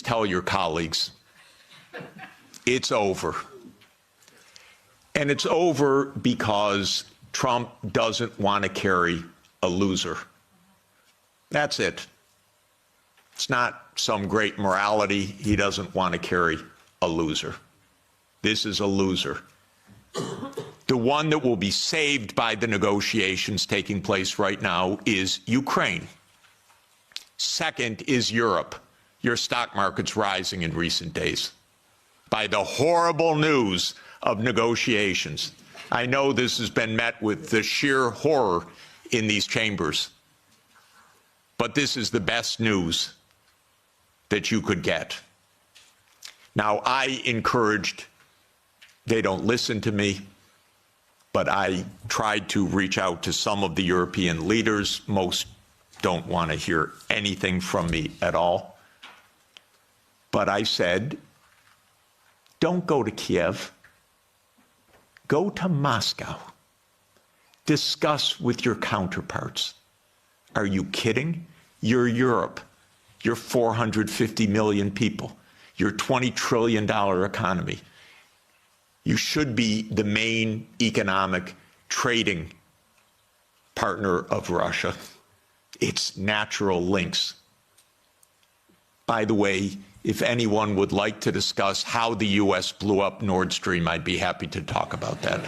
tell your colleagues it's over. And it's over because Trump doesn't want to carry a loser. That's it. It's not some great morality. He doesn't want to carry a loser. This is a loser. The one that will be saved by the negotiations taking place right now is Ukraine. Second is Europe. Your stock market's rising in recent days by the horrible news of negotiations. I know this has been met with the sheer horror in these chambers, but this is the best news that you could get. Now, I encouraged, they don't listen to me, but I tried to reach out to some of the European leaders. Most don't want to hear anything from me at all. But I said, don't go to Kiev. Go to Moscow. Discuss with your counterparts. Are you kidding? You're Europe. You're 450 million people. You're $20 trillion economy. You should be the main economic trading partner of Russia. It's natural links. By the way, if anyone would like to discuss how the U.S. blew up Nord Stream, I'd be happy to talk about that.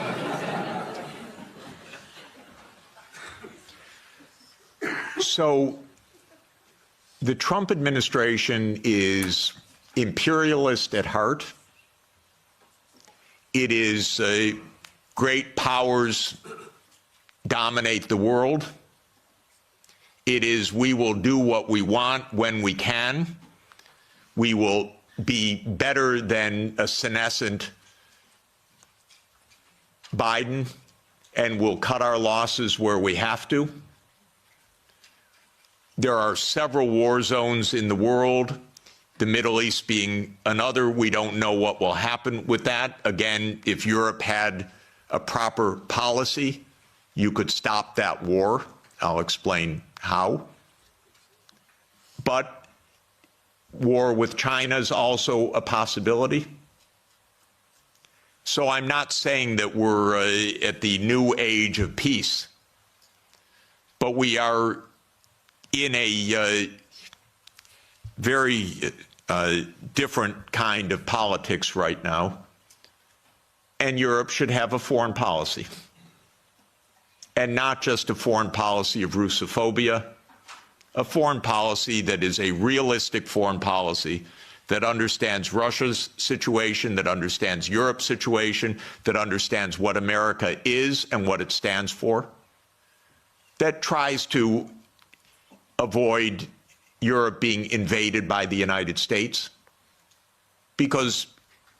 So the Trump administration is imperialist at heart. It is great powers dominate the world. It is we will do what we want when we can. We will be better than a senescent Biden, and we'll cut our losses where we have to. There are several war zones in the world, the Middle East being another. We don't know what will happen with that. Again, if Europe had a proper policy, you could stop that war. I'll explain how. But war with China is also a possibility. So I'm not saying that we're at the new age of peace, but we are in a very different kind of politics right now, and Europe should have a foreign policy, and not just a foreign policy of Russophobia, a foreign policy that is a realistic foreign policy that understands Russia's situation, that understands Europe's situation, that understands what America is and what it stands for, that tries to avoid Europe being invaded by the United States, because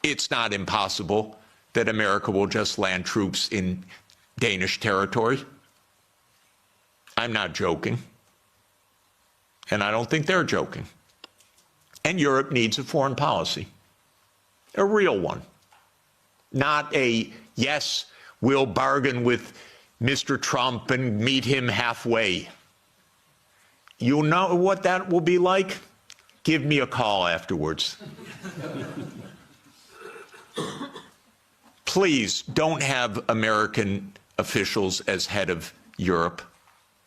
it's not impossible that America will just land troops in Danish territory. I'm not joking. And I don't think they're joking. And Europe needs a foreign policy, a real one. Not a, yes, we'll bargain with Mr. Trump and meet him halfway. You know what that will be like? Give me a call afterwards. Please don't have American officials as head of Europe.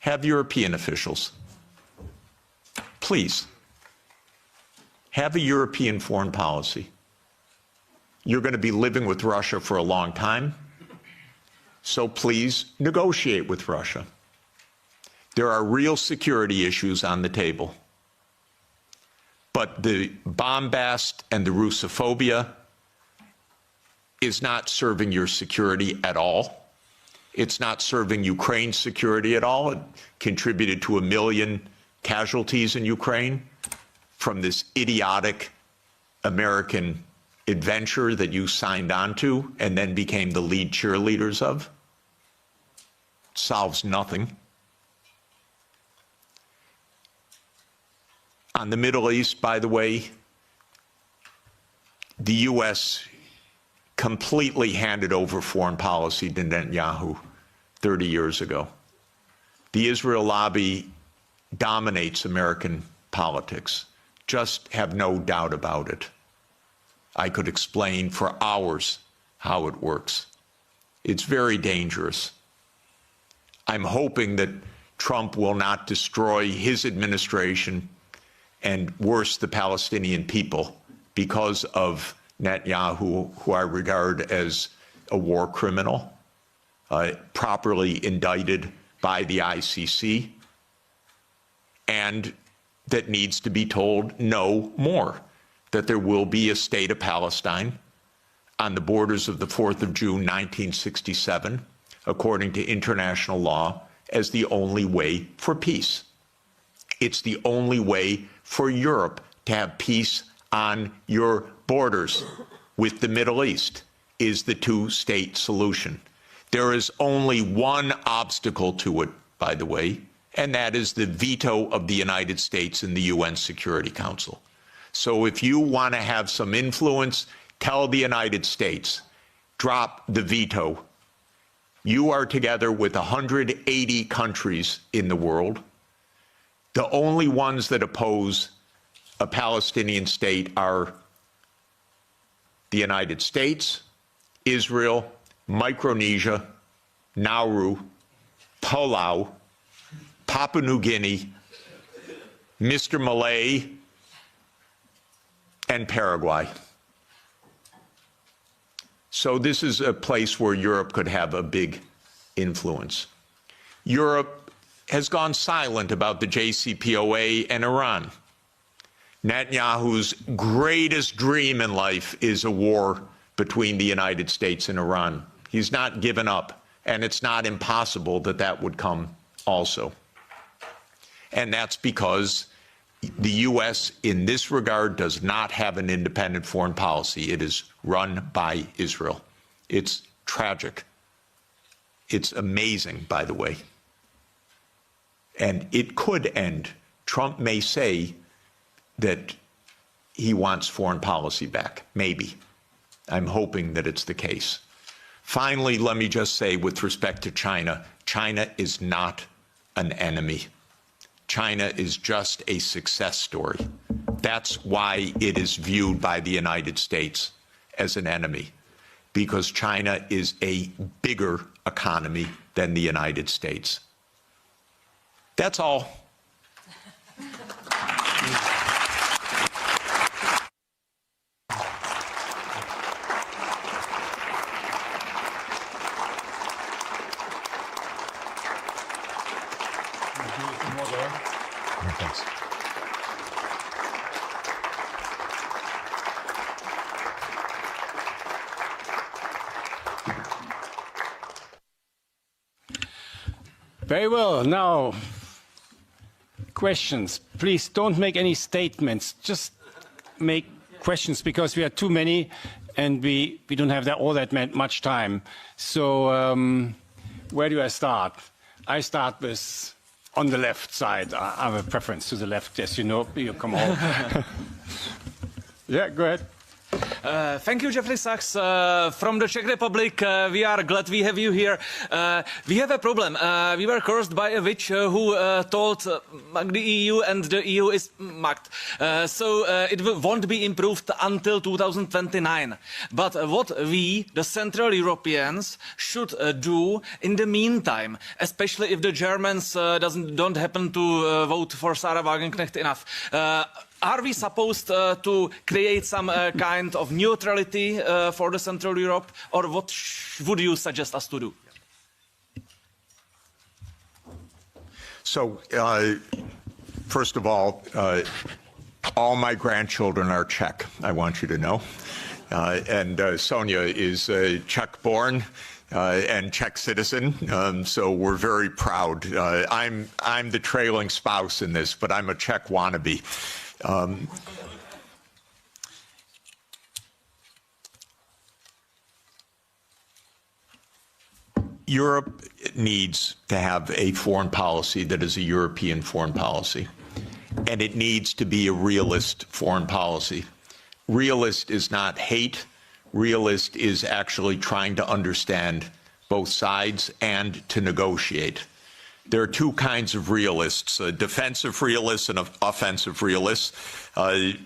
Have European officials. Please. Have a European foreign policy. You're going to be living with Russia for a long time, so please negotiate with Russia. There are real security issues on the table. But the bombast and the Russophobia is not serving your security at all. It's not serving Ukraine's security at all. It contributed to 1 million casualties in Ukraine from this idiotic American adventure that you signed on to and then became the lead cheerleaders of. It solves nothing. On the Middle East, by the way, the U.S. completely handed over foreign policy to Netanyahu 30 years ago. The Israel lobby dominates American politics. Just have no doubt about it. I could explain for hours how it works. It's very dangerous. I'm hoping that Trump will not destroy his administration and worse, the Palestinian people, because of Netanyahu, who I regard as a war criminal, properly indicted by the ICC, and that needs to be told no more, that there will be a state of Palestine on the borders of the 4th of June, 1967, according to international law, as the only way for peace. It's the only way for Europe to have peace on your borders with the Middle East, is the two-state solution. There is only one obstacle to it, by the way, and that is the veto of the United States in the UN Security Council. So if you want to have some influence, tell the United States, drop the veto. You are together with 180 countries in the world. The only ones that oppose a Palestinian state are the United States, Israel, Micronesia, Nauru, Palau, Papua New Guinea, Mr. Malay, and Paraguay. So this is a place where Europe could have a big influence. Europe has gone silent about the JCPOA and Iran. Netanyahu's greatest dream in life is a war between the United States and Iran. He's not given up, and it's not impossible that that would come also. And that's because the U.S. in this regard does not have an independent foreign policy. It is run by Israel. It's tragic. It's amazing, by the way. And it could end. Trump may say that he wants foreign policy back. Maybe. I'm hoping that it's the case. Finally, let me just say with respect to China, China is not an enemy. China is just a success story. That's why it is viewed by the United States as an enemy, because China is a bigger economy than the United States. That's all. Thanks. Very well. Now, questions. Please don't make any statements. Just make questions, because we are too many and we don't have all that much time. So where do I start? I start with on the left side. I have a preference to the left, as you know. You come on. Yeah, go ahead. Thank you, Jeffrey Sachs. From the Czech Republic, we are glad we have you here. We have a problem. We were cursed by a witch who told the EU, and the EU is mugged. So it won't be improved until 2029. But what we, the Central Europeans, should do in the meantime, especially if the Germans don't happen to vote for Sarah Wagenknecht enough, are we supposed to create some kind of neutrality for the Central Europe, or what would you suggest us to do? So, first of all my grandchildren are Czech, I want you to know. And Sonia is Czech-born and Czech citizen, so we're very proud. I'm the trailing spouse in this, but I'm a Czech wannabe. Europe needs to have a foreign policy that is a European foreign policy, and it needs to be a realist foreign policy. Realist is not hate. Realist is actually trying to understand both sides and to negotiate. There are two kinds of realists, defensive realists and offensive realists.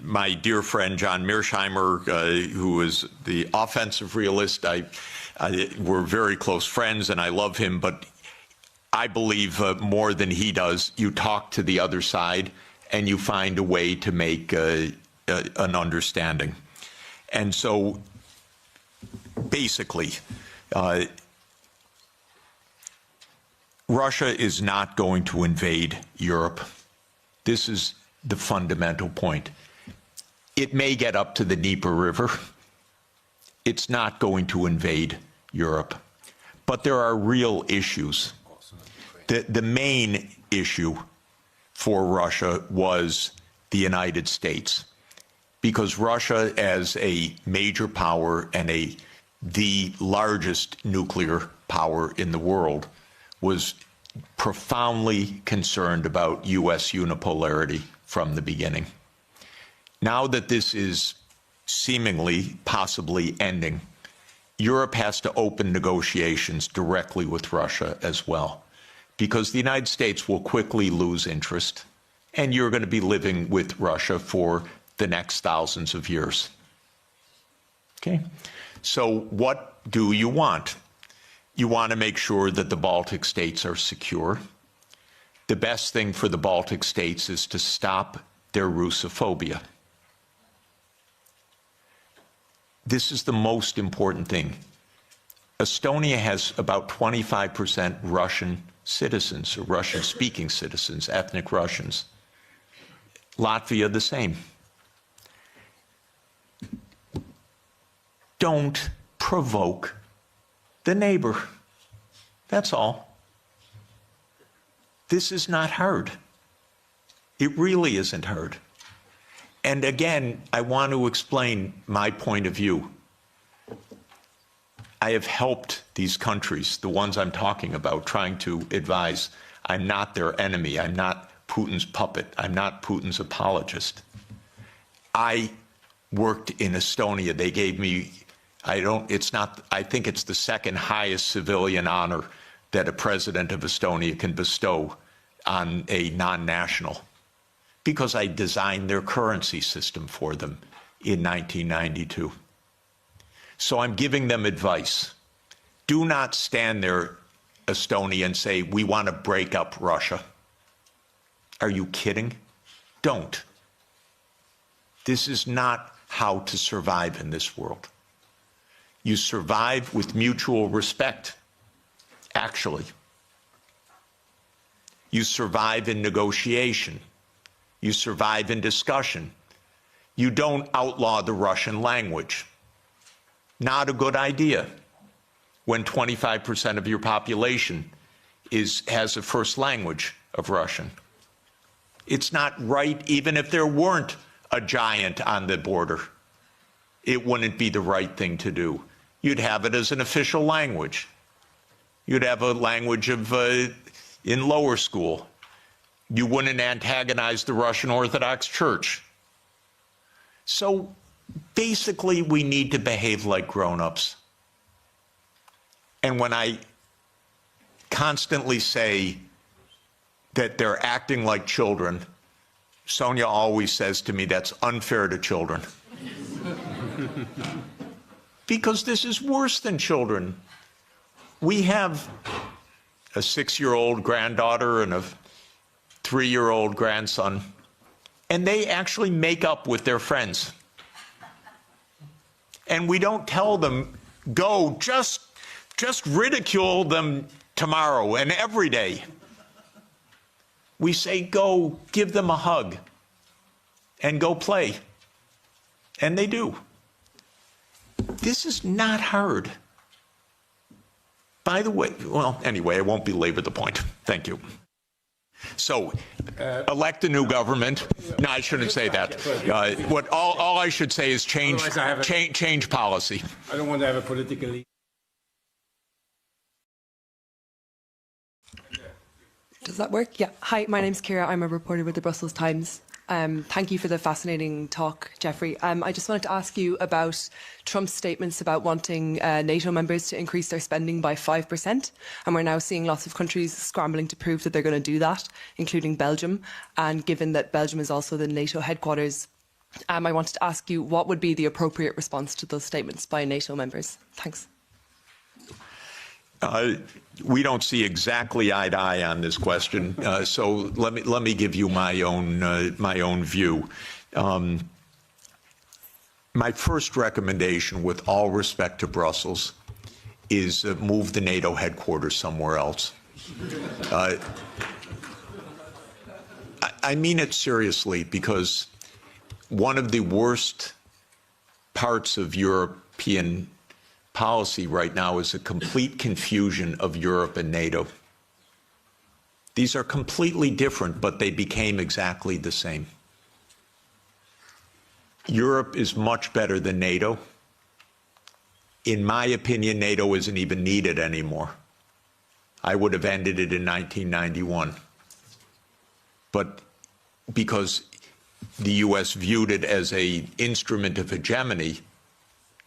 My dear friend John Mearsheimer, who is the offensive realist, we're very close friends and I love him, but I believe more than he does, you talk to the other side and you find a way to make an understanding. And so basically, Russia is not going to invade Europe. This is the fundamental point. It may get up to the Dnieper River. It's not going to invade Europe. But there are real issues. The main issue for Russia was the United States, because Russia, as a major power and the largest nuclear power in the world, was profoundly concerned about U.S. unipolarity from the beginning. Now that this is seemingly, possibly ending, Europe has to open negotiations directly with Russia as well, because the United States will quickly lose interest, and you're going to be living with Russia for the next thousands of years. Okay? So what do you want? You want to make sure that the Baltic states are secure. The best thing for the Baltic states is to stop their Russophobia. This is the most important thing. Estonia has about 25% Russian citizens, or Russian-speaking citizens, ethnic Russians. Latvia, the same. Don't provoke the neighbor. That's all. This is not hard. It really isn't hard. And again, I want to explain my point of view. I have helped these countries, the ones I'm talking about, trying to advise. I'm not their enemy. I'm not Putin's puppet. I'm not Putin's apologist. I worked in Estonia. They gave me, I think it's the second highest civilian honor that a president of Estonia can bestow on a non-national, because I designed their currency system for them in 1992. So I'm giving them advice. Do not stand there, Estonia, and say, we want to break up Russia. Are you kidding? Don't. This is not how to survive in this world. You survive with mutual respect, actually. You survive in negotiation. You survive in discussion. You don't outlaw the Russian language. Not a good idea when 25% of your population has a first language of Russian. It's not right, even if there weren't a giant on the border. It wouldn't be the right thing to do. You'd have it as an official language. You'd have a language of in lower school. You wouldn't antagonize the Russian Orthodox Church. So basically, we need to behave like grown-ups. And when I constantly say that they're acting like children, Sonia always says to me, that's unfair to children. Because this is worse than children. We have a 6-year-old granddaughter and a 3-year-old grandson, and they actually make up with their friends. And we don't tell them, go, just ridicule them tomorrow and every day. We say, go, give them a hug and go play. And they do. This is not hard. By the way, well, anyway, I won't belabor the point. Thank you. So, elect a new government. No, I shouldn't say that. All I should say is change policy. I don't want to have a political. Does that work? Yeah. Hi, my name's Kira. I'm a reporter with the Brussels Times. Thank you for the fascinating talk, Jeffrey. I just wanted to ask you about Trump's statements about wanting NATO members to increase their spending by 5%. And we're now seeing lots of countries scrambling to prove that they're going to do that, including Belgium. And given that Belgium is also the NATO headquarters, I wanted to ask you what would be the appropriate response to those statements by NATO members? Thanks. We don't see exactly eye to eye on this question, so let me give you my own view. My first recommendation, with all respect to Brussels, is move the NATO headquarters somewhere else. I mean it seriously, because one of the worst parts of European policy right now is a complete confusion of Europe and NATO. These are completely different, but they became exactly the same. Europe is much better than NATO. In my opinion, NATO isn't even needed anymore. I would have ended it in 1991. But because the US viewed it as an instrument of hegemony,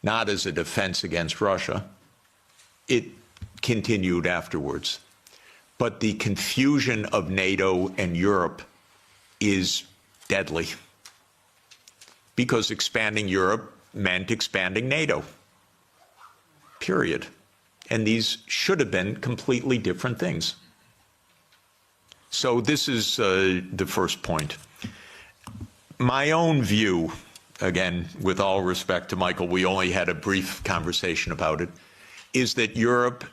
not as a defense against Russia, it continued afterwards. But the confusion of NATO and Europe is deadly, because expanding Europe meant expanding NATO, period. And these should have been completely different things. So this is the first point. My own view, again, with all respect to Michael, we only had a brief conversation about it, is that Europe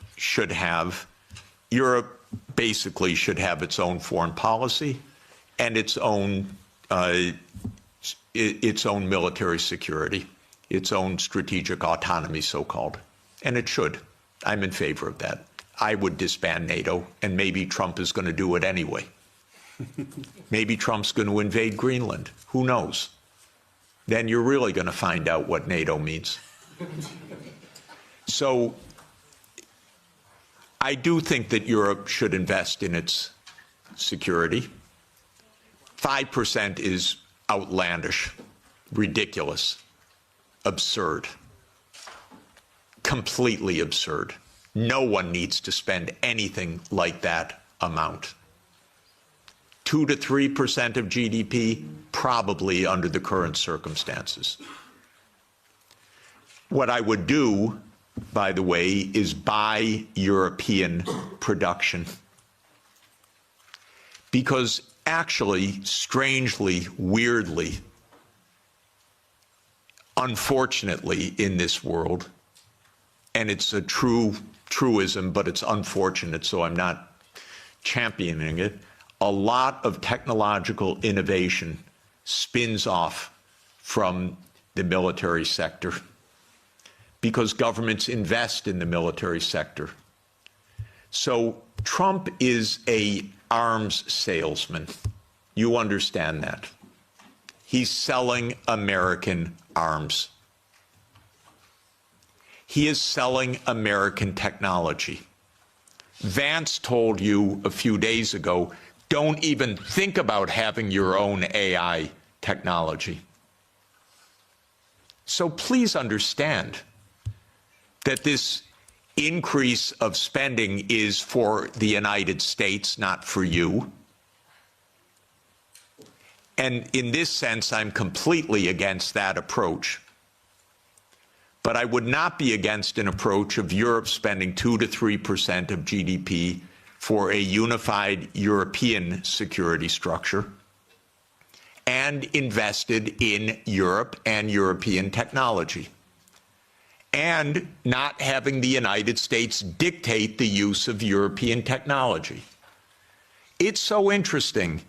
basically should have its own foreign policy and its own military security, its own strategic autonomy, so-called. And it should. I'm in favor of that. I would disband NATO, and maybe Trump is going to do it anyway. Maybe Trump's going to invade Greenland. Who knows? Then you're really going to find out what NATO means. So I do think that Europe should invest in its security. 5% is outlandish, ridiculous, absurd, completely absurd. No one needs to spend anything like that amount. 2 to 3% of GDP, probably under the current circumstances. What I would do, by the way, is buy European production. Because actually, strangely, weirdly, unfortunately in this world, and it's a truism, but it's unfortunate, so I'm not championing it, a lot of technological innovation spins off from the military sector because governments invest in the military sector. So Trump is an arms salesman. You understand that. He's selling American arms. He is selling American technology. Vance told you a few days ago, don't even think about having your own AI technology. So please understand that this increase of spending is for the United States, not for you. And in this sense, I'm completely against that approach. But I would not be against an approach of Europe spending 2 to 3% of GDP for a unified European security structure and invested in Europe and European technology, and not having the United States dictate the use of European technology. It's so interesting.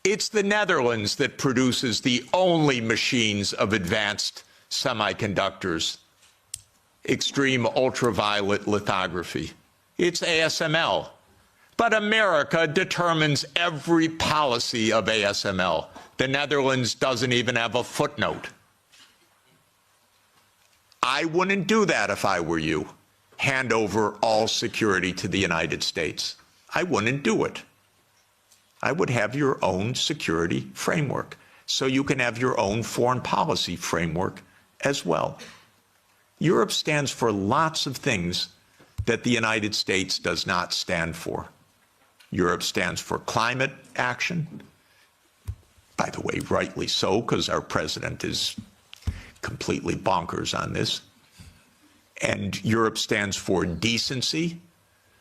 It's the Netherlands that produces the only machines of advanced semiconductors, extreme ultraviolet lithography. It's ASML. But America determines every policy of ASML. The Netherlands doesn't even have a footnote. I wouldn't do that if I were you. Hand over all security to the United States. I wouldn't do it. I would have your own security framework. so you can have your own foreign policy framework as well. Europe stands for lots of things that the United States does not stand for. Europe stands for climate action, by the way, rightly so, because our president is completely bonkers on this. And Europe stands for decency,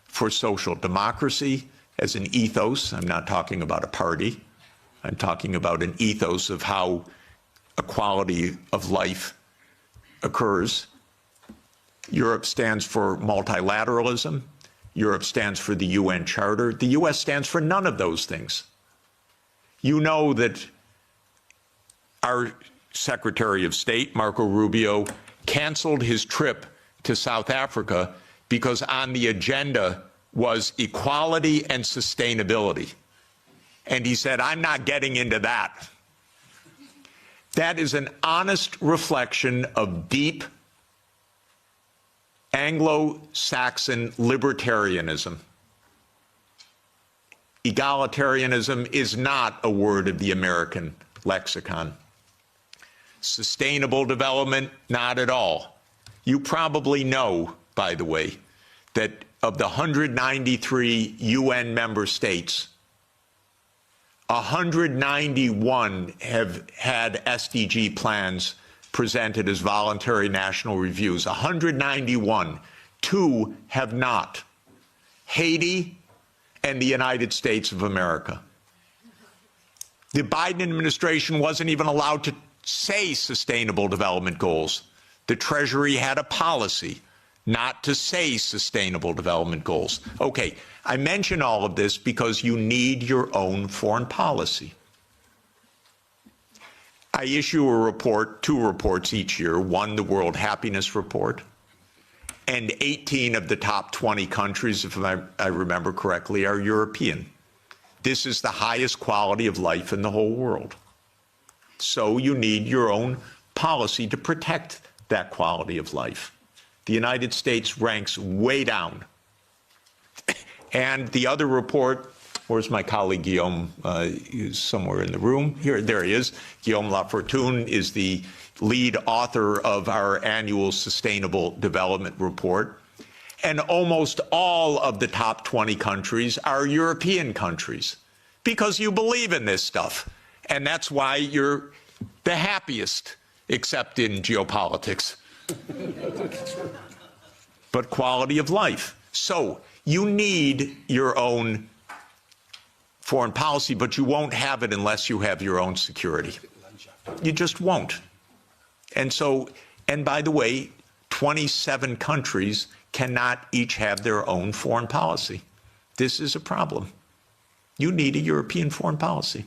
for social democracy as an ethos. I'm not talking about a party. I'm talking about an ethos of how equality of life occurs. Europe stands for multilateralism. Europe stands for the UN Charter. The US stands for none of those things. You know that our Secretary of State, Marco Rubio, canceled his trip to South Africa because on the agenda was equality and sustainability. And he said, I'm not getting into that. That is an honest reflection of deep Anglo-Saxon libertarianism. Egalitarianism is not a word of the American lexicon. Sustainable development, not at all. You probably know, by the way, that of the 193 UN member states, 191 have had SDG plans presented as voluntary national reviews. 191. 2 have not. Haiti and the United States of America. The Biden administration wasn't even allowed to say sustainable development goals. The Treasury had a policy not to say sustainable development goals. Okay, I mention all of this because you need your own foreign policy. I issue a report, 2 reports each year, one the World Happiness Report, and 18 of the top 20 countries, if I remember correctly, are European. This is the highest quality of life in the whole world. So you need your own policy to protect that quality of life. The United States ranks way down. And the other report, where's my colleague Guillaume? He's somewhere in the room. Here, there he is. Guillaume Lafortune is the lead author of our annual Sustainable Development Report. And almost all of the top 20 countries are European countries because you believe in this stuff. And that's why you're the happiest, except in geopolitics. But quality of life. So you need your own foreign policy, but you won't have it unless you have your own security. You just won't. And so, and by the way, 27 countries cannot each have their own foreign policy. This is a problem. You need a European foreign policy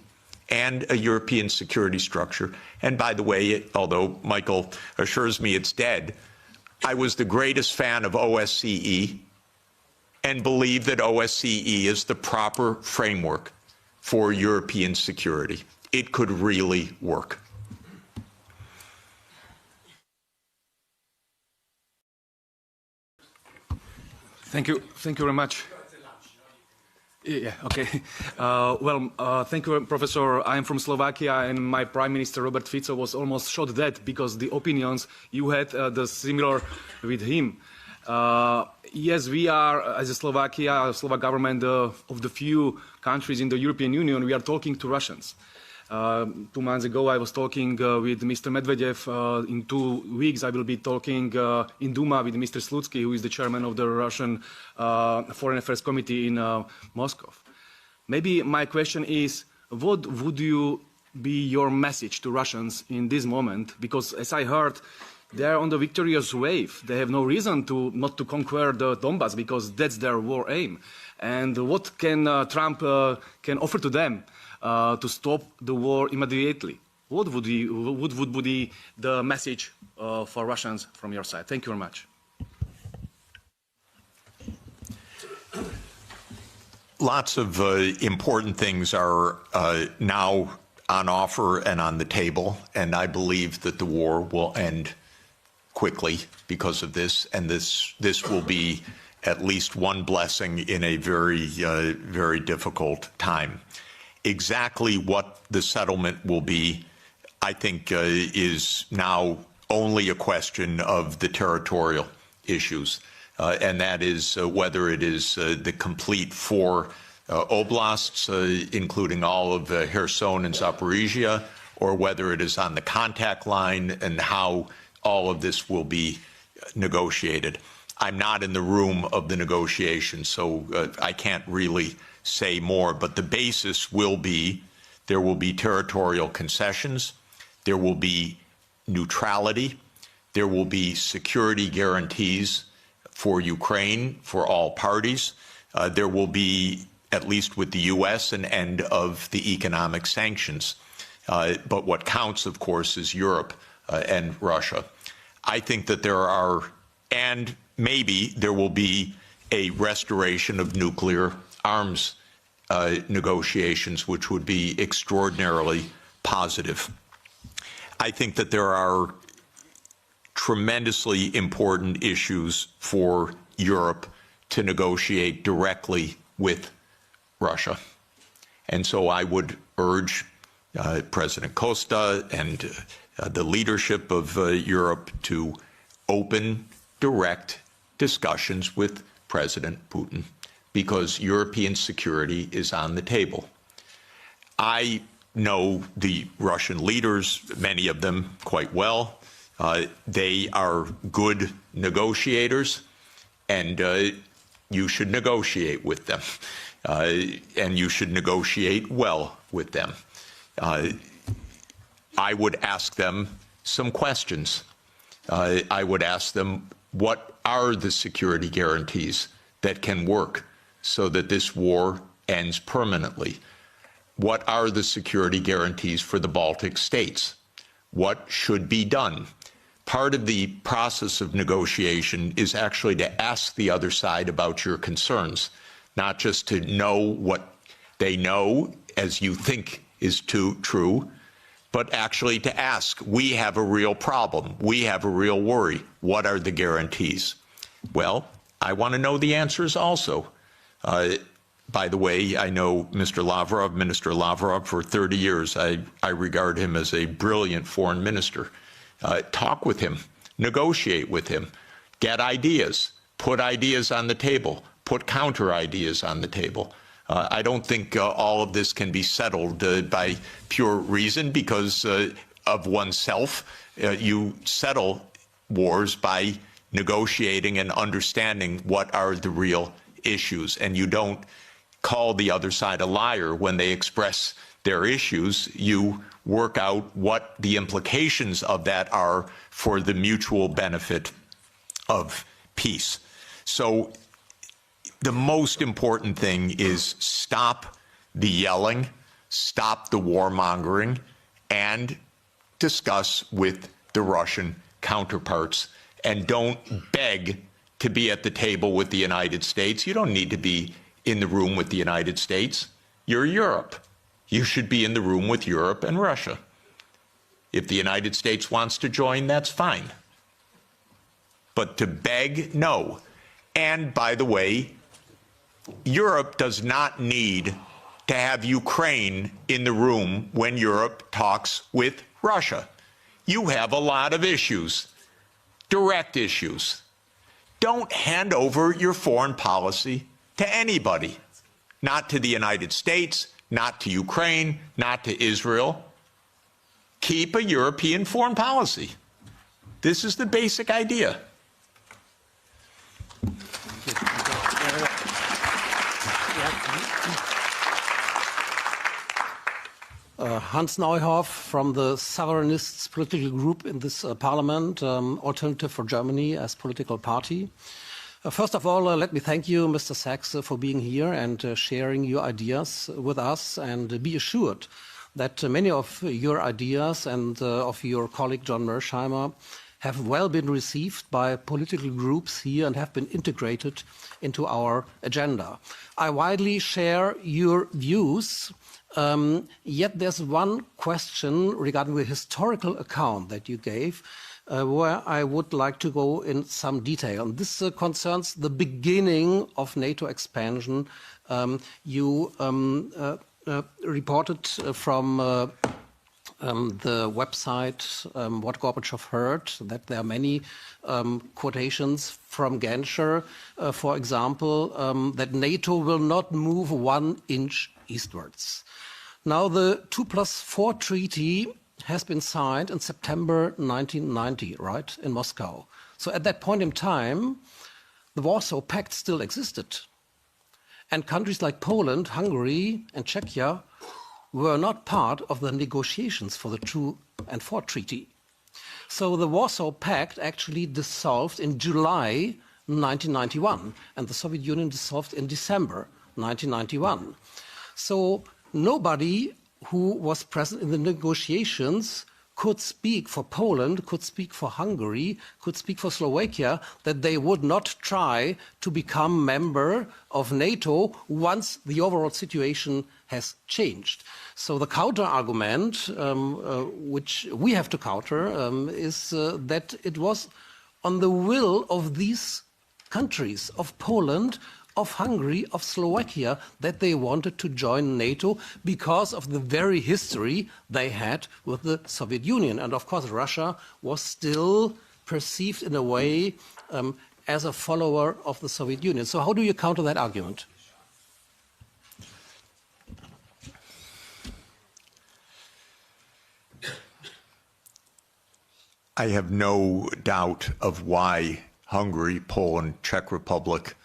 and a European security structure. And by the way, although Michael assures me it's dead, I was the greatest fan of OSCE and believe that OSCE is the proper framework for European security. It could really work. Thank you very much. Yeah, okay. Thank you, Professor. I'm from Slovakia, and my Prime Minister, Robert Fico, was almost shot dead because the opinions you had the similar with him. Yes, we are, as a Slovakia, Slovak government, of the few countries in the European Union, we are talking to Russians. 2 months ago, I was talking with Mr. Medvedev. In 2 weeks, I will be talking in Duma with Mr. Slutsky, who is the chairman of the Russian Foreign Affairs Committee in Moscow. Maybe my question is, what would be your message to Russians in this moment? Because as I heard, they are on the victorious wave. They have no reason not to conquer the Donbass because that's their war aim. And what can Trump can offer to them to stop the war immediately? What would be the message for Russians from your side? Thank you very much. Lots of important things are now on offer and on the table, and I believe that the war will end quickly because of this, and this will be at least one blessing in a very difficult time. Exactly what the settlement will be I think, is now only a question of the territorial issues, and that is whether it is the complete 4 oblasts, including all of Kherson and Zaporizhia, or whether it is on the contact line and how all of this will be negotiated. I'm not in the room of the negotiations, so I can't really say more, but the basis will be there will be territorial concessions, there will be neutrality, there will be security guarantees for Ukraine, for all parties. There will be, at least with the U.S., an end of the economic sanctions. But what counts, of course, is Europe and Russia. I think that there are, and maybe there will be a restoration of nuclear arms negotiations, which would be extraordinarily positive. I think that there are tremendously important issues for Europe to negotiate directly with Russia. And so I would urge President Costa and the leadership of Europe to open direct discussions with President Putin, because European security is on the table. I know the Russian leaders, many of them quite well. They are good negotiators, and you should negotiate with them, and you should negotiate well with them. I would ask them some questions. I would ask them, what are the security guarantees that can work so that this war ends permanently? What are the security guarantees for the Baltic states? What should be done? Part of the process of negotiation is actually to ask the other side about your concerns, not just to know what they know as you think is true, but actually to ask, we have a real problem, we have a real worry, what are the guarantees? Well, I want to know the answers also. By the way, I know Minister Lavrov, for 30 years. I regard him as a brilliant foreign minister. Talk with him, negotiate with him, get ideas, put ideas on the table, put counter ideas on the table. I don't think all of this can be settled by pure reason because of oneself. You settle wars by negotiating and understanding what are the real issues, and you don't call the other side a liar when they express their issues. You work out what the implications of that are for the mutual benefit of peace. So the most important thing is stop the yelling, stop the warmongering, and discuss with the Russian counterparts. And don't beg to be at the table with the United States. You don't need to be in the room with the United States. You're Europe. You should be in the room with Europe and Russia. If the United States wants to join, that's fine. But to beg, no. And by the way, Europe does not need to have Ukraine in the room when Europe talks with Russia. You have a lot of issues, direct issues. Don't hand over your foreign policy to anybody, not to the United States, not to Ukraine, not to Israel. Keep a European foreign policy. This is the basic idea. Hans Neuhoff from the Sovereignists political group in this parliament, Alternative for Germany as political party. First of all, let me thank you, Mr. Sachs, for being here and sharing your ideas with us, and be assured that many of your ideas and of your colleague John Mersheimer have well been received by political groups here and have been integrated into our agenda. I widely share your views. Yet there's one question regarding the historical account that you gave, where I would like to go in some detail. And this concerns the beginning of NATO expansion. You reported from the website What Gorbachev Heard, that there are many quotations from Genscher, for example, that NATO will not move 1 inch eastwards. Now, the 2+4 treaty has been signed in September 1990, right, in Moscow. So at that point in time, the Warsaw Pact still existed. And countries like Poland, Hungary, and Czechia were not part of the negotiations for the 2 and 4 treaty. So the Warsaw Pact actually dissolved in July 1991, and the Soviet Union dissolved in December 1991. So nobody who was present in the negotiations could speak for Poland, could speak for Hungary, could speak for Slovakia, that they would not try to become member of NATO once the overall situation has changed. So the counter-argument, which we have to counter, is that it was on the will of these countries, of Poland, of Hungary, of Slovakia, that they wanted to join NATO because of the very history they had with the Soviet Union. And of course, Russia was still perceived in a way as a follower of the Soviet Union. So how do you counter that argument? I have no doubt of why Hungary, Poland, Czech Republic,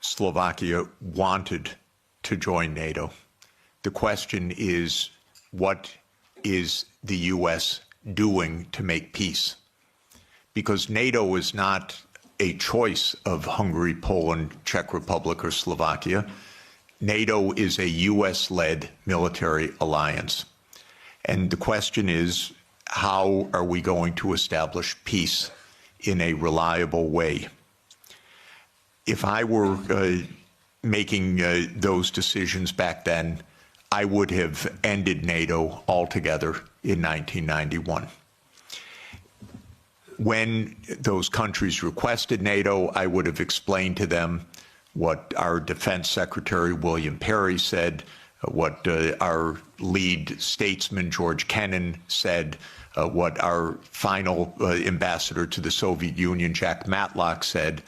Slovakia wanted to join NATO. The question is, what is the U.S. doing to make peace? Because NATO is not a choice of Hungary, Poland, Czech Republic, or Slovakia. NATO is a U.S.-led military alliance. And the question is, how are we going to establish peace in a reliable way? If I were making those decisions back then, I would have ended NATO altogether in 1991. When those countries requested NATO, I would have explained to them what our Defense Secretary William Perry said, what our lead statesman George Kennan said, what our final ambassador to the Soviet Union, Jack Matlock, said.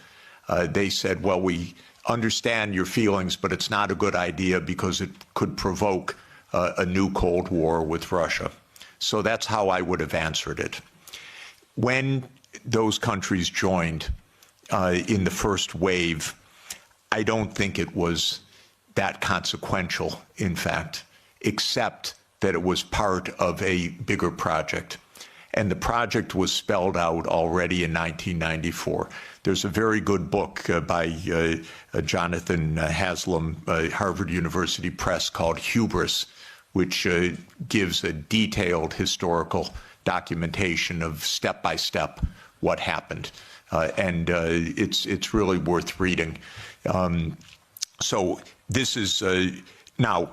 They said, well, we understand your feelings, but it's not a good idea because it could provoke a new Cold War with Russia. So that's how I would have answered it. When those countries joined in the first wave, I don't think it was that consequential, in fact, except that it was part of a bigger project. And the project was spelled out already in 1994. There's a very good book by Jonathan Haslam, Harvard University Press, called Hubris, which gives a detailed historical documentation of step-by-step what happened. And it's really worth reading. So this is now,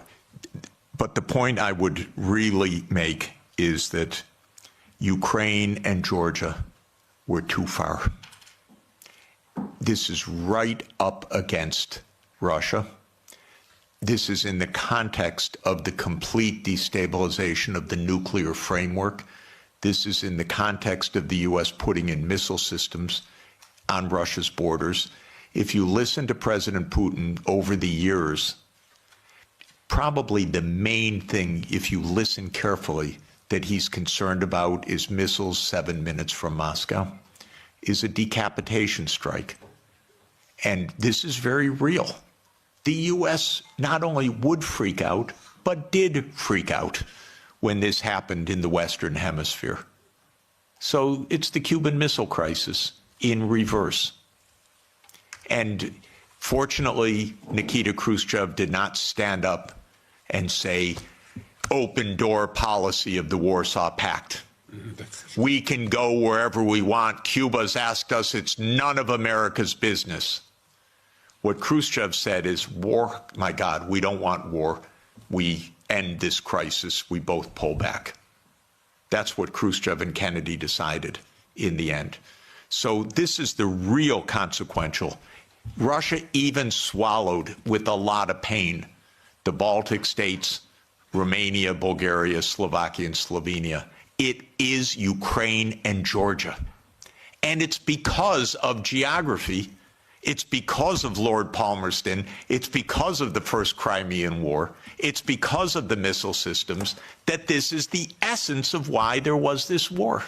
but the point I would really make is that Ukraine and Georgia were too far. This is right up against Russia. This is in the context of the complete destabilization of the nuclear framework. This is in the context of the U.S. putting in missile systems on Russia's borders. If you listen to President Putin over the years, probably the main thing, if you listen carefully, that he's concerned about is missiles 7 minutes from Moscow, is a decapitation strike. And this is very real. The U.S. not only would freak out, but did freak out when this happened in the Western Hemisphere. So it's the Cuban Missile Crisis in reverse. And fortunately, Nikita Khrushchev did not stand up and say, open door policy of the Warsaw Pact. We can go wherever we want. Cuba's asked us, it's none of America's business. What Khrushchev said is, war, my God, we don't want war. We end this crisis. We both pull back. That's what Khrushchev and Kennedy decided in the end. So this is the real consequential. Russia even swallowed with a lot of pain the Baltic states, Romania, Bulgaria, Slovakia, and Slovenia. It is Ukraine and Georgia. And it's because of geography. It's because of Lord Palmerston. It's because of the First Crimean War. It's because of the missile systems that this is the essence of why there was this war.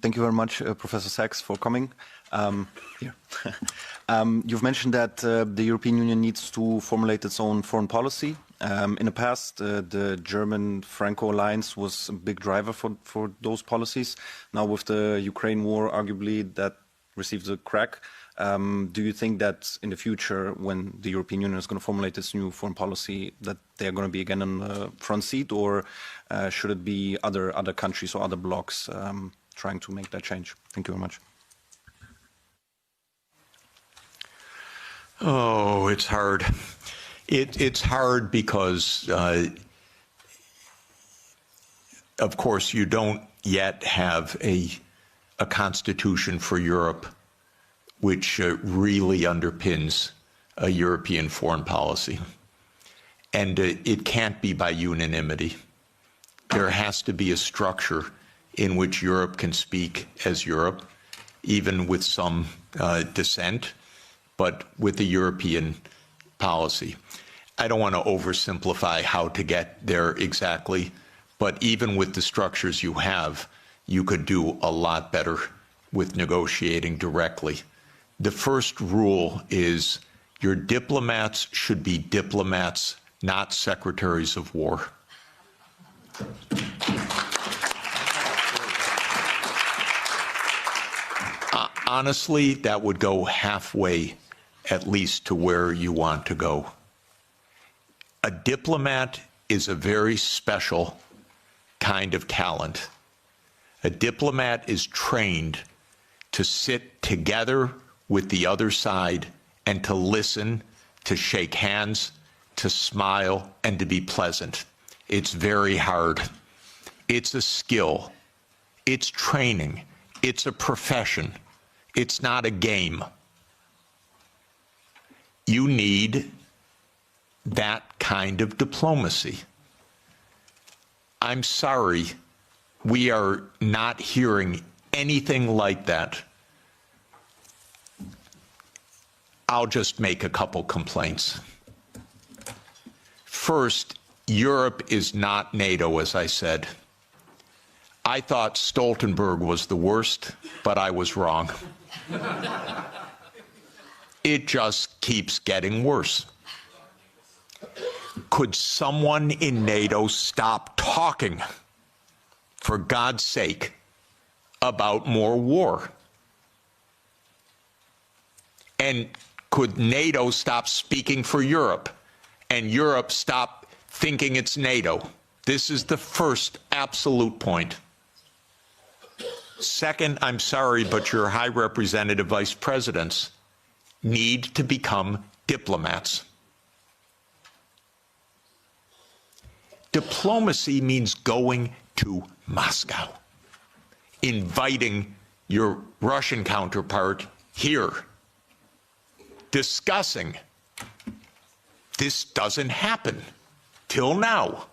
Thank you very much, Professor Sachs, for coming. You've mentioned that the European Union needs to formulate its own foreign policy. In the past, the German-Franco alliance was a big driver for those policies. Now, with the Ukraine war, arguably that received a crack. Do you think that in the future, when the European Union is going to formulate its new foreign policy, that they are going to be again on the front seat, or should it be other countries or other blocs trying to make that change? Thank you very much. Oh, it's hard. It's hard because, of course, you don't yet have a constitution for Europe which really underpins a European foreign policy. And it can't be by unanimity. There has to be a structure in which Europe can speak as Europe, even with some dissent, but with a European policy. I don't want to oversimplify how to get there exactly, but even with the structures you have, you could do a lot better with negotiating directly. The first rule is your diplomats should be diplomats, not secretaries of war. Honestly, that would go halfway, at least, to where you want to go. A diplomat is a very special kind of talent. A diplomat is trained to sit together with the other side and to listen, to shake hands, to smile, and to be pleasant. It's very hard. It's a skill. It's training. It's a profession. It's not a game. You need that kind of diplomacy. I'm sorry, we are not hearing anything like that. I'll just make a couple complaints. First, Europe is not NATO, as I said. I thought Stoltenberg was the worst, but I was wrong. It just keeps getting worse. Could someone in NATO stop talking, for God's sake, about more war? And could NATO stop speaking for Europe, and Europe stop thinking it's NATO? This is the first absolute point. Second, I'm sorry, but your High Representative Vice Presidents need to become diplomats. Diplomacy means going to Moscow, inviting your Russian counterpart here, discussing. This doesn't happen till now.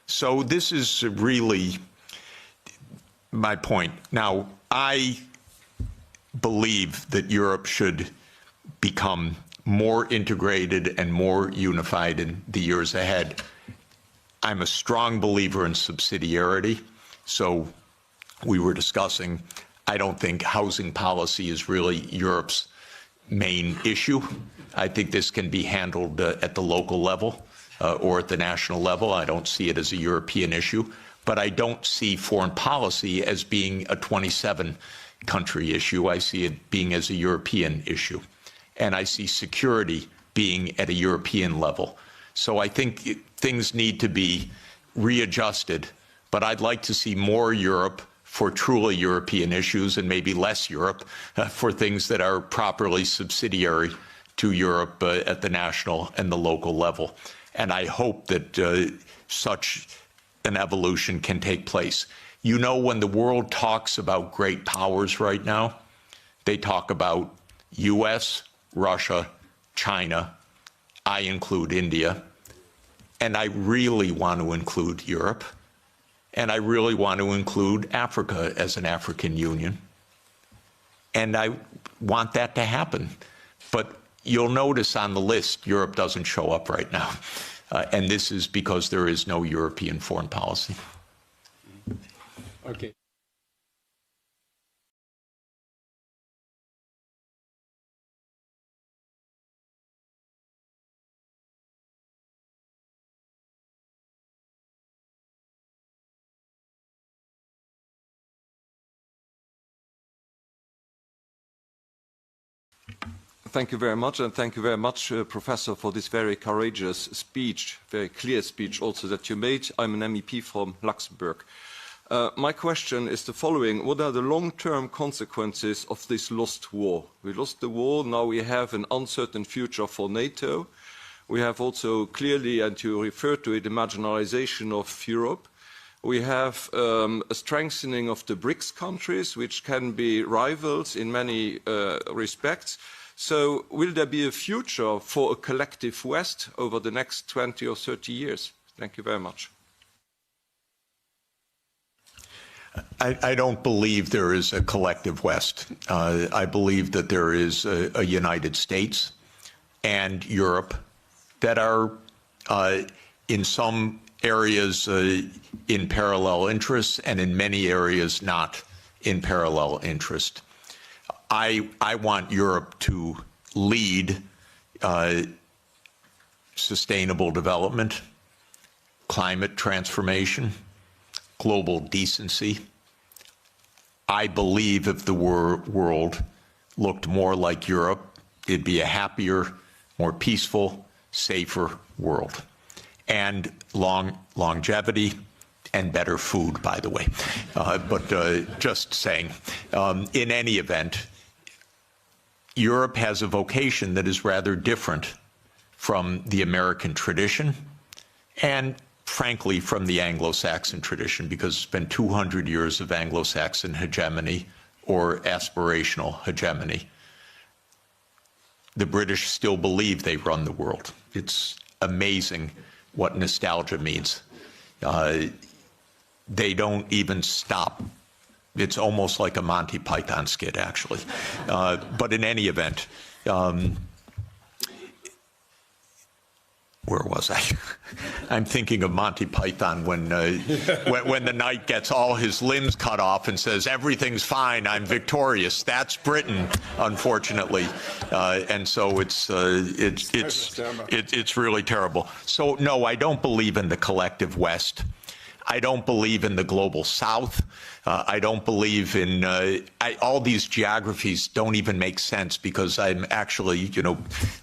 So this is really my point. Now, I believe that Europe should become more integrated and more unified in the years ahead. I'm a strong believer in subsidiarity. So we were discussing, I don't think housing policy is really Europe's main issue. I think this can be handled at the local level or at the national level. I don't see it as a European issue, but I don't see foreign policy as being a 27-country issue. I see it being as a European issue. And I see security being at a European level. So I think things need to be readjusted, but I'd like to see more Europe for truly European issues and maybe less Europe for things that are properly subsidiary to Europe at the national and the local level. And I hope that such an evolution can take place. You know, when the world talks about great powers right now, they talk about US, Russia, China. I include India. And I really want to include Europe. And I really want to include Africa as an African Union. And I want that to happen. But you'll notice on the list, Europe doesn't show up right now. And this is because there is no European foreign policy. Okay. Thank you very much, and thank you very much, Professor, for this very courageous speech, very clear speech also that you made. I'm an MEP from Luxembourg. My question is the following. What are the long-term consequences of this lost war? We lost the war, now we have an uncertain future for NATO. We have also clearly, and you referred to it, the marginalization of Europe. We have a strengthening of the BRICS countries, which can be rivals in many respects. So will there be a future for a collective West over the next 20 or 30 years? Thank you very much. I don't believe there is a collective West. I believe that there is a United States and Europe that are in some areas in parallel interests and in many areas not in parallel interest. I want Europe to lead sustainable development, climate transformation, global decency. I believe if the world looked more like Europe, it'd be a happier, more peaceful, safer world. And longevity and better food, by the way. But just saying, in any event, Europe has a vocation that is rather different from the American tradition and, frankly, from the Anglo-Saxon tradition, because it's been 200 years of Anglo-Saxon hegemony or aspirational hegemony. The British still believe they run the world. It's amazing what nostalgia means. They don't even stop. It's almost like a Monty Python skit, actually. But in any event, where was I? I'm thinking of Monty Python when the knight gets all his limbs cut off and says, "Everything's fine, I'm victorious." That's Britain, unfortunately, and so it's really terrible. So no, I don't believe in the collective West. I don't believe in the global South. I don't believe in all these geographies don't even make sense because I'm actually,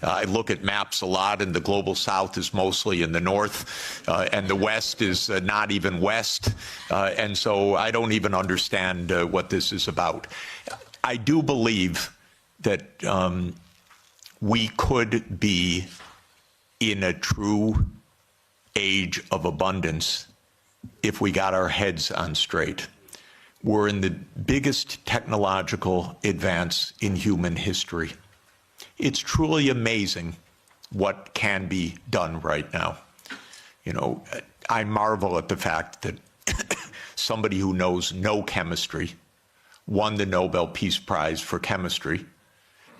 I look at maps a lot and the global South is mostly in the north and the West is not even west. And so I don't even understand what this is about. I do believe that we could be in a true age of abundance if we got our heads on straight. We're in the biggest technological advance in human history. It's truly amazing what can be done right now. I marvel at the fact that somebody who knows no chemistry won the Nobel Peace Prize for chemistry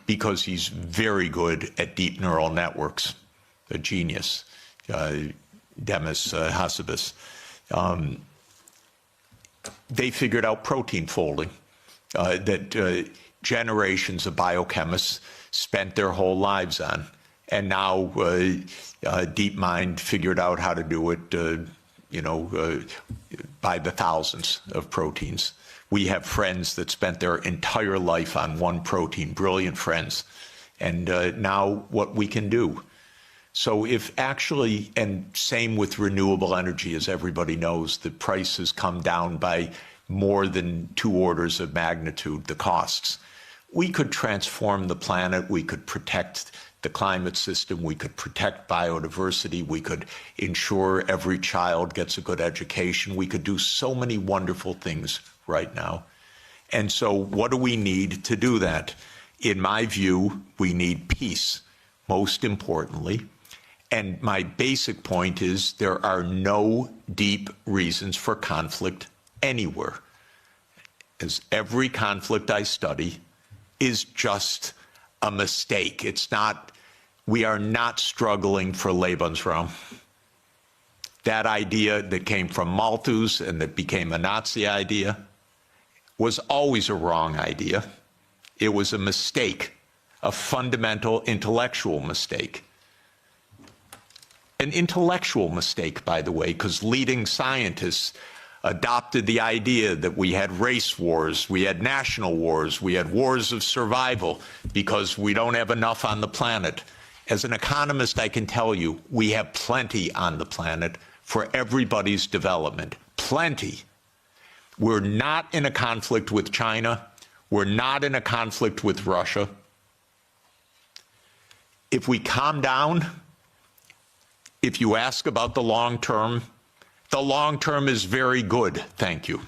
because he's very good at deep neural networks, a genius, Demis Hassabis. They figured out protein folding that generations of biochemists spent their whole lives on. And now DeepMind figured out how to do it, by the thousands of proteins. We have friends that spent their entire life on one protein, brilliant friends. And now what we can do. So if actually, and same with renewable energy, as everybody knows, the price has come down by more than 2 orders of magnitude, the costs. We could transform the planet, we could protect the climate system, we could protect biodiversity, we could ensure every child gets a good education, we could do so many wonderful things right now. And so what do we need to do that? In my view, we need peace, most importantly. And my basic point is there are no deep reasons for conflict anywhere. As every conflict I study is just a mistake. It's not, we are not struggling for Lebensraum. That idea that came from Malthus and that became a Nazi idea was always a wrong idea. It was a mistake, a fundamental intellectual mistake. An intellectual mistake, by the way, because leading scientists adopted the idea that we had race wars, we had national wars, we had wars of survival because we don't have enough on the planet. As an economist, I can tell you, we have plenty on the planet for everybody's development. Plenty. We're not in a conflict with China. We're not in a conflict with Russia. If we calm down, if you ask about the long term is very good, thank you.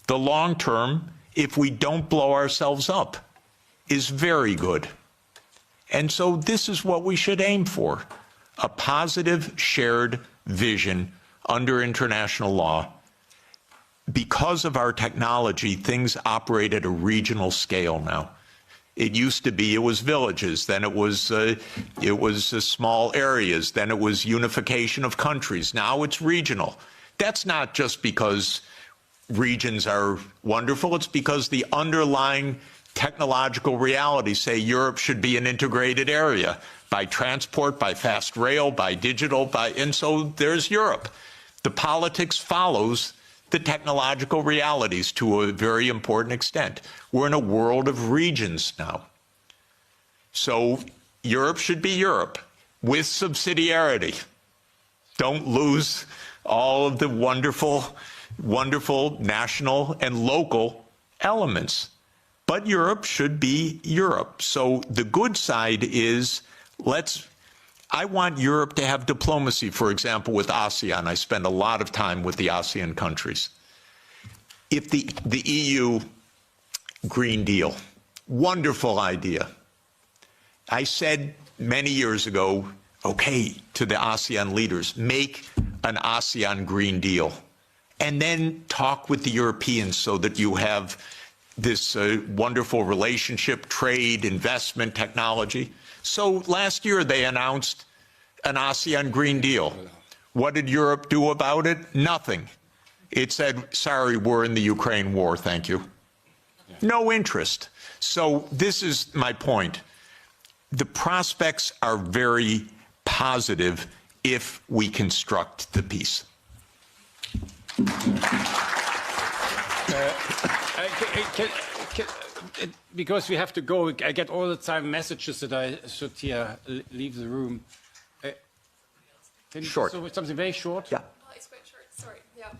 The long term, if we don't blow ourselves up, is very good. And so this is what we should aim for, a positive shared vision under international law. Because of our technology, things operate at a regional scale now. It used to be, it was villages, then it was small areas, then it was unification of countries. Now it's regional. That's not just because regions are wonderful, it's because the underlying technological realities say Europe should be an integrated area by transport, by fast rail, by digital, and so there's Europe. The politics follows the technological realities to a very important extent. We're in a world of regions now. So Europe should be Europe with subsidiarity. Don't lose all of the wonderful, wonderful national and local elements. But Europe should be Europe. So the good side is, I want Europe to have diplomacy, for example, with ASEAN. I spend a lot of time with the ASEAN countries. If the EU Green Deal, wonderful idea. I said many years ago, okay, to the ASEAN leaders, make an ASEAN Green Deal, and then talk with the Europeans so that you have this wonderful relationship, trade, investment, technology. So last year they announced an ASEAN Green Deal. What did Europe do about it? Nothing. It said, sorry, we're in the Ukraine war, thank you. No interest. So this is my point. The prospects are very positive if we construct the peace. Because we have to go, I get all the time messages that I should leave the room. Can you Short. So something very short? Yeah. It's quite short. Sorry. Yeah.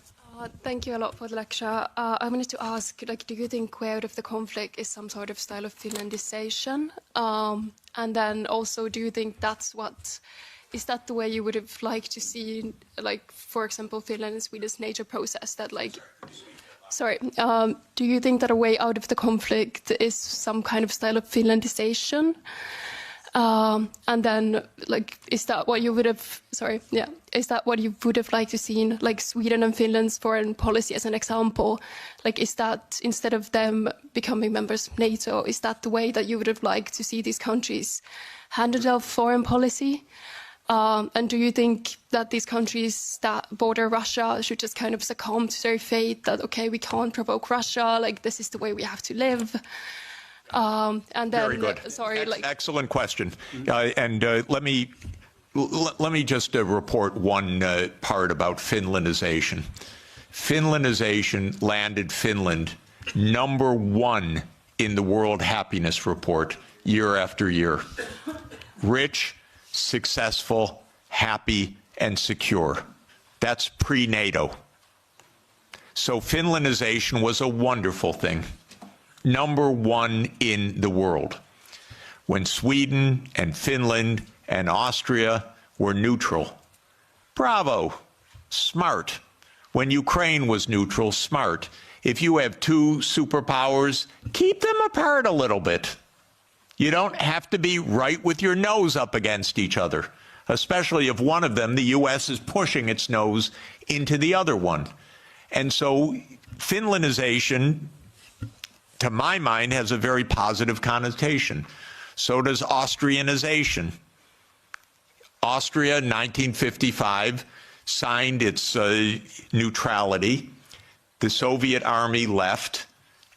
Thank you a lot for the lecture. I wanted to ask, do you think way out of the conflict is some sort of style of Finlandization? And then also, do you think is that the way you would have liked to see, for example, Finland and Sweden's NATO process? Do you think that a way out of the conflict is some kind of style of Finlandization? And then, is that what you would have? Is that what you would have liked to see in, Sweden and Finland's foreign policy as an example? Is that instead of them becoming members of NATO, is that the way that you would have liked to see these countries handle their foreign policy? And do you think that these countries that border Russia should just kind of succumb to their fate that, okay, we can't provoke Russia, this is the way we have to live? And then, very good. Excellent question. And let me just report one part about Finlandization. Finlandization landed Finland #1 in the World Happiness Report year after year. Rich, successful, happy, and secure. That's pre-NATO. So Finlandization was a wonderful thing. #1 in the world. When Sweden and Finland and Austria were neutral. Bravo, smart. When Ukraine was neutral, smart. If you have two superpowers, keep them apart a little bit. You don't have to be right with your nose up against each other, especially if one of them, the US, is pushing its nose into the other one. And so Finlandization, to my mind, has a very positive connotation. So does Austrianization. Austria, 1955, signed its neutrality. The Soviet army left.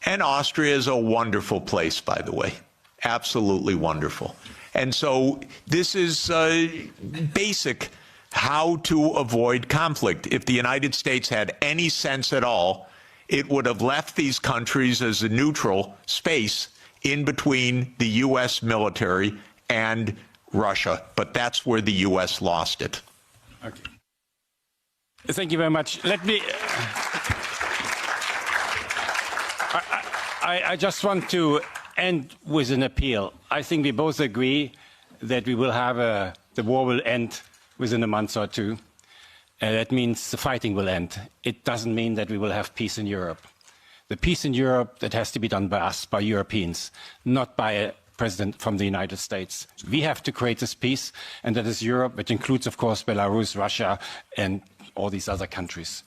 And Austria is a wonderful place, by the way. Absolutely wonderful. And so this is basic how to avoid conflict. If the United States had any sense at all, it would have left these countries as a neutral space in between the U.S. military and Russia. But that's where the U.S. lost it. Okay. Thank you very much. Let me... I just want to end with an appeal. I think we both agree that we will have the war will end within a month or two. That means the fighting will end. It doesn't mean that we will have peace in Europe. The peace in Europe, that has to be done by us, by Europeans, not by a president from the United States. We have to create this peace, and that is Europe, which includes, of course, Belarus, Russia, and all these other countries.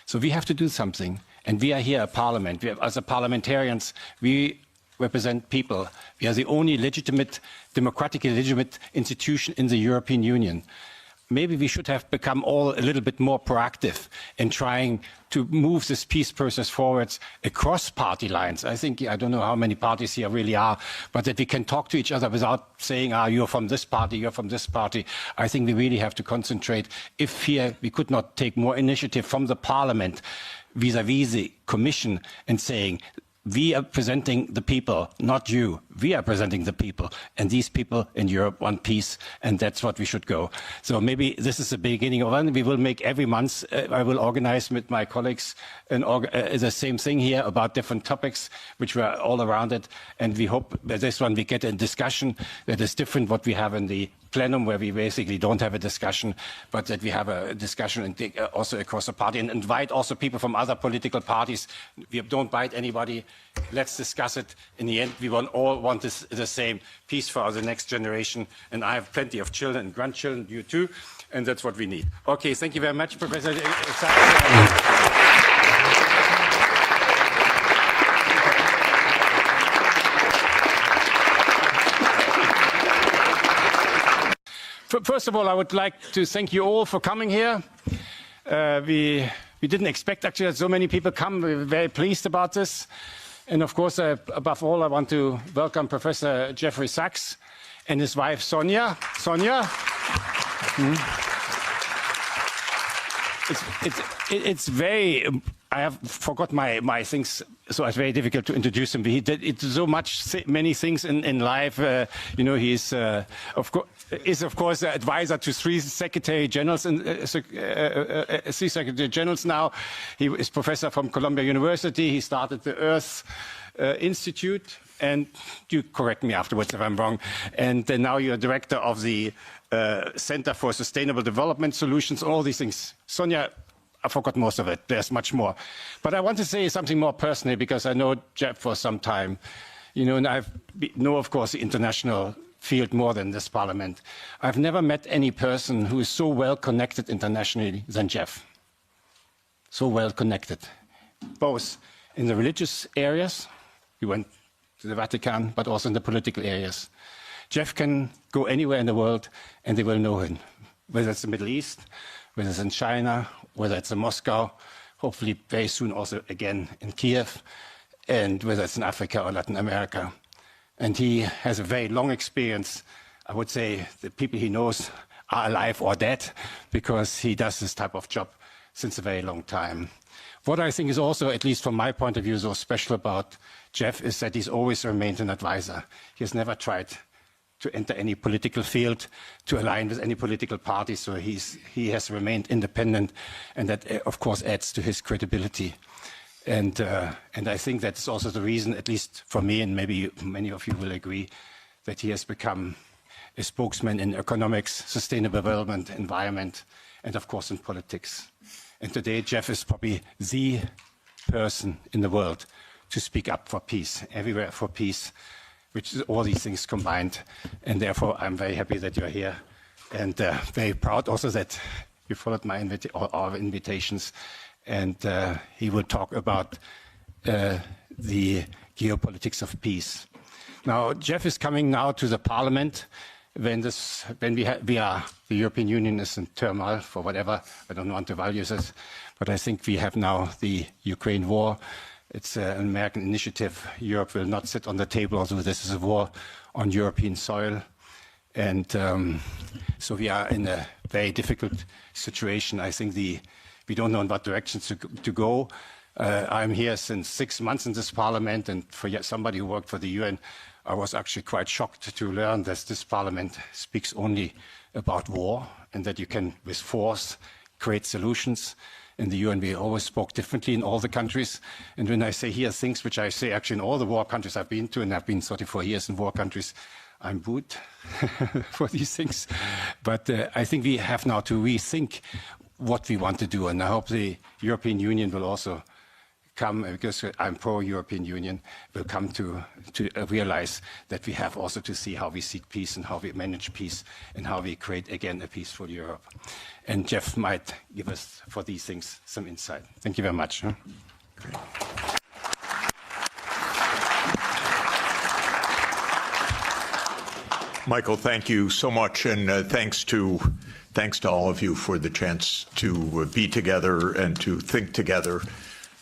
So we have to do something. And we are here at Parliament. As a parliamentarians, we represent people. We are the only legitimate, democratically legitimate institution in the European Union. Maybe we should have become all a little bit more proactive in trying to move this peace process forwards across party lines. I think, I don't know how many parties here really are, but that we can talk to each other without saying, you're from this party, you're from this party. I think we really have to concentrate. If here we could not take more initiative from the Parliament vis-à-vis the Commission and saying, we are presenting the people, not you. We are presenting the people. And these people in Europe want peace, and that's what we should go. So maybe this is the beginning of one. We will make every month, I will organize with my colleagues the same thing here about different topics, which were all around it. And we hope that this one we get a discussion that is different what we have in the plenum, where we basically don't have a discussion, but that we have a discussion and also across the party, and invite also people from other political parties. We don't bite anybody. Let's discuss it. In the end, we all want the same peace for the next generation. And I have plenty of children and grandchildren, you too, and that's what we need. Okay, thank you very much, Professor Sachs. First of all, I would like to thank you all for coming here. We didn't expect actually that so many people come. We're very pleased about this. And of course, above all, I want to welcome Professor Jeffrey Sachs and his wife, Sonia. Sonia? It's very... I have forgot my things, so it's very difficult to introduce him. He did so many things in life. You know, he's of course the advisor to three secretary generals now. He is professor from Columbia University. He started the Earth Institute, and you correct me afterwards if I'm wrong. And now you're director of the Center for Sustainable Development Solutions. All these things, Sonia. I forgot most of it. There's much more. But I want to say something more personally, because I know Jeff for some time. You know, and I know, of course, the international field more than this parliament. I've never met any person who is so well connected internationally than Jeff. So well connected, both in the religious areas, he went to the Vatican, but also in the political areas. Jeff can go anywhere in the world and they will know him, whether it's the Middle East, whether it's in China, whether it's in Moscow, hopefully very soon also again in Kiev, and whether it's in Africa or Latin America. And he has a very long experience. I would say the people he knows are alive or dead, because he does this type of job since a very long time. What I think is also, at least from my point of view, so special about Jeff is that he's always remained an advisor. He has never tried to enter any political field, to align with any political party. So he has remained independent, and that, of course, adds to his credibility. And I think that's also the reason, at least for me, and maybe many of you will agree, that he has become a spokesman in economics, sustainable development, environment, and of course in politics. And today, Jeff is probably the person in the world to speak up for peace, everywhere for peace, which is all these things combined. And therefore, I'm very happy that you're here, and very proud also that you followed my our invitations. And he will talk about the geopolitics of peace. Now, Jeff is coming now to the Parliament when we are, the European Union is in turmoil for whatever, I don't want to value this, but I think we have now the Ukraine war. It's an American initiative. Europe will not sit on the table, although this is a war on European soil. And so we are in a very difficult situation. I think we don't know in what directions to go. I'm here since 6 months in this parliament, and for somebody who worked for the UN, I was actually quite shocked to learn that this parliament speaks only about war, and that you can, with force, create solutions. In the UN, we always spoke differently in all the countries. And when I say here things which I say actually in all the war countries I've been to, and I've been 34 years in war countries, I'm booed for these things. But I think we have now to rethink what we want to do. And I hope the European Union will also come, because I'm pro-European Union, will come to realize that we have also to see how we seek peace and how we manage peace and how we create, again, a peaceful Europe. And Jeff might give us, for these things, some insight. Thank you very much. Great. Michael, thank you so much, and thanks to all of you for the chance to be together and to think together.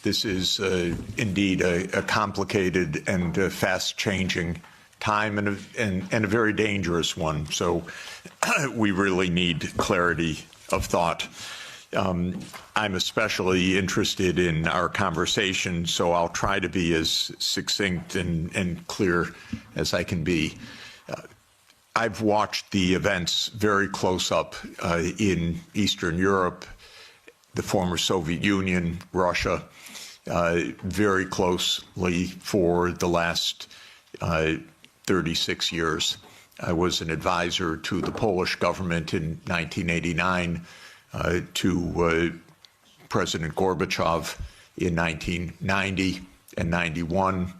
This is indeed a complicated and fast-changing time, and a very dangerous one. So we really need clarity of thought. I'm especially interested in our conversation, so I'll try to be as succinct and clear as I can be. I've watched the events very close up in Eastern Europe, the former Soviet Union, Russia, very closely for the last 36 years. I was an advisor to the Polish government in 1989, to President Gorbachev in 1990 and 91,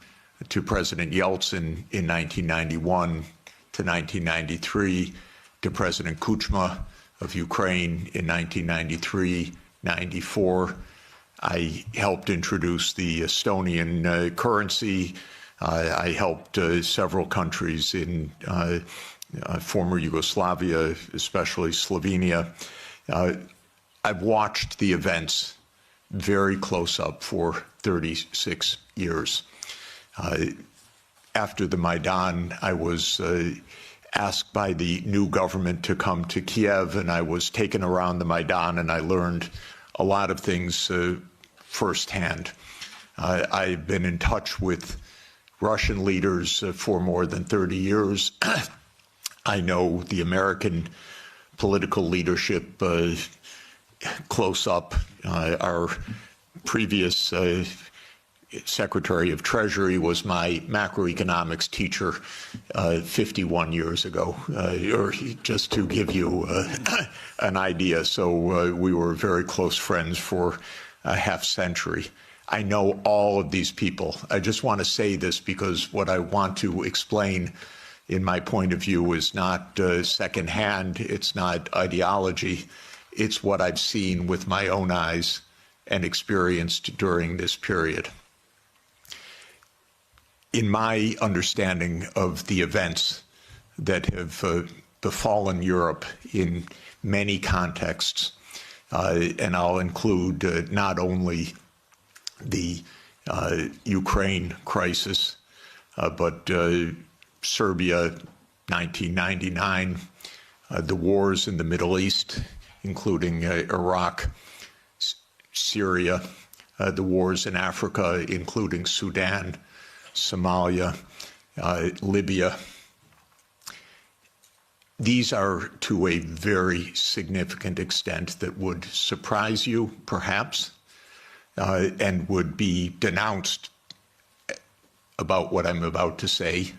to President Yeltsin in 1991 to 1993, to President Kuchma of Ukraine in 1993-94. I helped introduce the Estonian currency. I helped several countries in former Yugoslavia, especially Slovenia. I've watched the events very close up for 36 years. After the Maidan, I was asked by the new government to come to Kiev, and I was taken around the Maidan, and I learned a lot of things firsthand. I've been in touch with Russian leaders for more than 30 years. I know the American political leadership close up. Our previous Secretary of Treasury was my macroeconomics teacher 51 years ago, or just to give you an idea. So we were very close friends for a half century. I know all of these people. I just want to say this because what I want to explain in my point of view is not secondhand, it's not ideology, it's what I've seen with my own eyes and experienced during this period. In my understanding of the events that have befallen Europe in many contexts, and I'll include not only the Ukraine crisis, but Serbia, 1999, the wars in the Middle East, including Iraq, Syria, the wars in Africa, including Sudan, Somalia, Libya, these are to a very significant extent that would surprise you, perhaps, and would be denounced about what I'm about to say.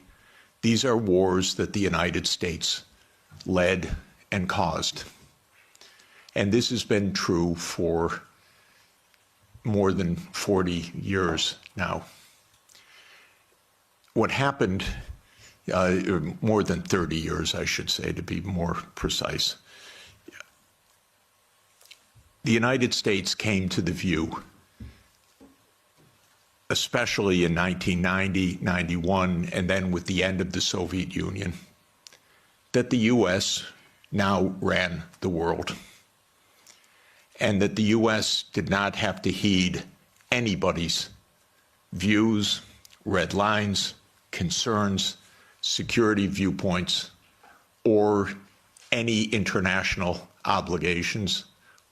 These are wars that the United States led and caused. And this has been true for more than 40 years now. What happened, more than 30 years, I should say, to be more precise. The United States came to the view, especially in 1990, 91, and then with the end of the Soviet Union, that the U.S. now ran the world, and that the U.S. did not have to heed anybody's views, red lines, concerns, security viewpoints, or any international obligations,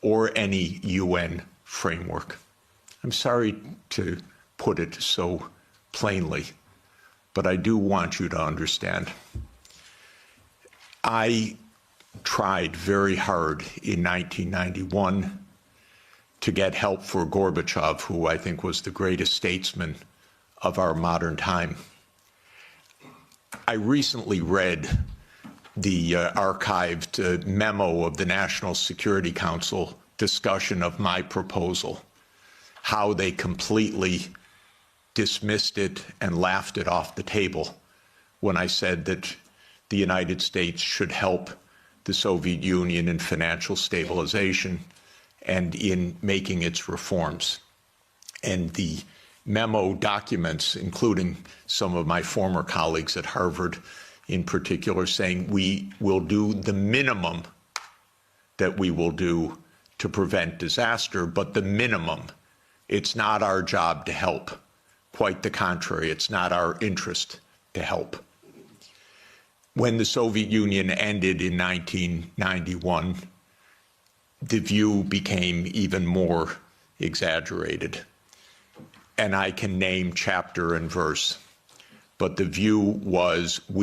or any UN framework. I'm sorry to put it so plainly, but I do want you to understand. I tried very hard in 1991 to get help for Gorbachev, who I think was the greatest statesman of our modern time. I recently read the archived memo of the National Security Council discussion of my proposal, how they completely dismissed it and laughed it off the table when I said that the United States should help the Soviet Union in financial stabilization and in making its reforms. And the memo documents, including some of my former colleagues at Harvard in particular, saying we will do the minimum that we will do to prevent disaster, but the minimum. It's not our job to help. Quite the contrary, it's not our interest to help. When the Soviet Union ended in 1991, the view became even more exaggerated. And I can name chapter and verse, but the view was we